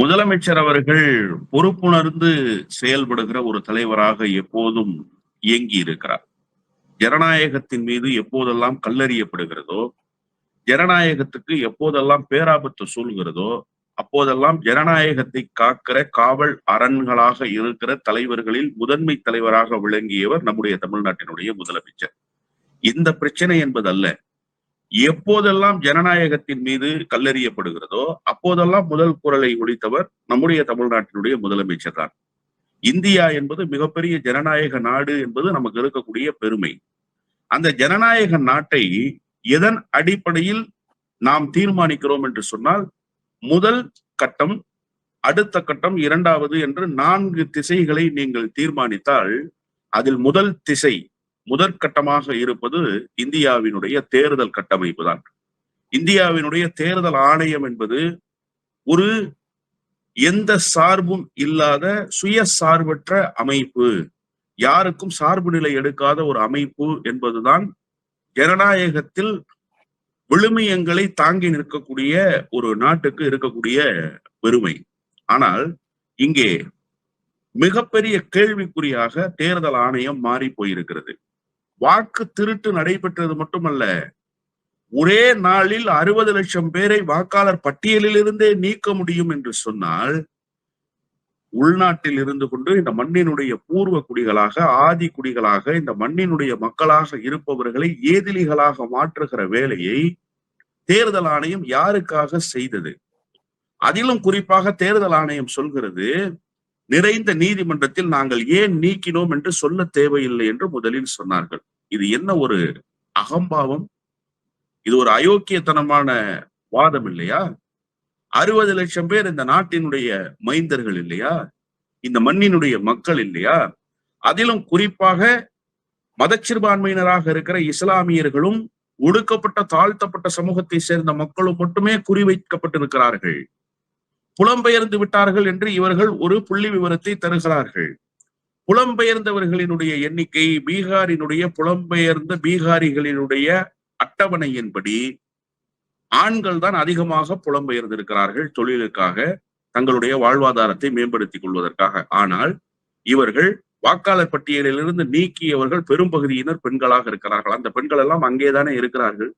முதலமைச்சர் அவர்கள் பொறுப்புணர்ந்து செயல்படுகிற ஒரு தலைவராக எப்போதும் இயங்கி இருக்கிறார். ஜனநாயகத்தின் மீது எப்போதெல்லாம் கல்லெறியப்படுகிறதோ, ஜனநாயகத்துக்கு எப்போதெல்லாம் பேராபத்து சூழ்கிறதோ, அப்போதெல்லாம் ஜனநாயகத்தை காக்கிற காவல் அரண்களாக இருக்கிற தலைவர்களில் முதன்மை தலைவராக விளங்கியவர் நம்முடைய தமிழ்நாட்டினுடைய முதலமைச்சர். இந்த பிரச்சனை என்பதல்ல. எப்போதெல்லாம் ஜனநாயகத்தின் மீது கல்லெறியப்படுகிறதோ அப்போதெல்லாம் முதல் குரலை ஒலித்தவர் நம்முடைய தமிழ்நாட்டினுடைய முதலமைச்சர் தான். இந்தியா என்பது மிகப்பெரிய ஜனநாயக நாடு என்பது நமக்கு இருக்கக்கூடிய பெருமை. அந்த ஜனநாயக நாட்டை எதன் அடிப்படையில் நாம் தீர்மானிக்கிறோம் என்று சொன்னால், முதல் கட்டம், அடுத்த கட்டம், இரண்டாவது என்று 4 திசைகளை நீங்கள் தீர்மானித்தால் அதில் முதல் திசை முதற்கட்டமாக இருப்பது இந்தியாவினுடைய தேர்தல் கட்டமைப்பு தான். இந்தியாவினுடைய தேர்தல் ஆணையம் என்பது ஒரு எந்த சார்பும் இல்லாத சுயசார்பற்ற அமைப்பு, யாருக்கும் சார்பு நிலை எடுக்காத ஒரு அமைப்பு என்பதுதான் ஜனநாயகத்தில் விழுமியங்களை தாங்கி நிற்கக்கூடிய ஒரு நாட்டுக்கு இருக்கக்கூடிய பெருமை. ஆனால் இங்கே மிகப்பெரிய கேள்விக்குறியாக தேர்தல் ஆணையம் மாறி போயிருக்கிறது. வாக்கு திருட்டு நடைபெற்றது மட்டுமல்ல, ஒரே நாளில் 60 லட்சம் பேரை வாக்காளர் பட்டியலிலிருந்தே நீக்க முடியும் என்று சொன்னால், உள்நாட்டில் இருந்து கொண்டு இந்த மண்ணினுடைய பூர்வ குடிகளாக, ஆதி குடிகளாக, இந்த மண்ணினுடைய மக்களாக இருப்பவர்களை ஏதிலிகளாக மாற்றுகிற வேலையை தேர்தல் ஆணையம் யாருக்காக செய்தது? அதிலும் குறிப்பாக தேர்தல் ஆணையம் சொல்கிறது, நிறைந்த நீதிமன்றத்தில் நாங்கள் ஏன் நீக்கினோம் என்று சொல்ல தேவையில்லை என்று முதலில் சொன்னார்கள். இது என்ன ஒரு அகம்பாவம்? இது ஒரு அயோக்கியத்தனமான வாதம் இல்லையா? 60 லட்சம் பேர் இந்த நாட்டினுடைய மைந்தர்கள் இல்லையா? இந்த மண்ணினுடைய மக்கள் இல்லையா? அதிலும் குறிப்பாக மதச்சிறுபான்மையினராக இருக்கிற இஸ்லாமியர்களும் ஒடுக்கப்பட்ட தாழ்த்தப்பட்ட சமூகத்தை சேர்ந்த மக்களும் மட்டுமே குறிவைக்கப்பட்டிருக்கிறார்கள். புலம்பெயர்ந்து விட்டார்கள் என்று இவர்கள் ஒரு புள்ளி விவரத்தை தருகிறார்கள். புலம்பெயர்ந்தவர்களினுடைய எண்ணிக்கை, பீகாரினுடைய புலம்பெயர்ந்த பீகாரிகளினுடைய அட்டவணையின்படி ஆண்கள் தான் அதிகமாக புலம்பெயர்ந்திருக்கிறார்கள் தொழிலுக்காக, தங்களுடைய வாழ்வாதாரத்தை மேம்படுத்திக் கொள்வதற்காக. ஆனால் இவர்கள் வாக்காளர் பட்டியலிலிருந்து நீக்கியவர்கள் பெரும்பகுதியினர் பெண்களாக இருக்கிறார்கள். அந்த பெண்கள் எல்லாம் அங்கேதானே இருக்கிறார்கள்.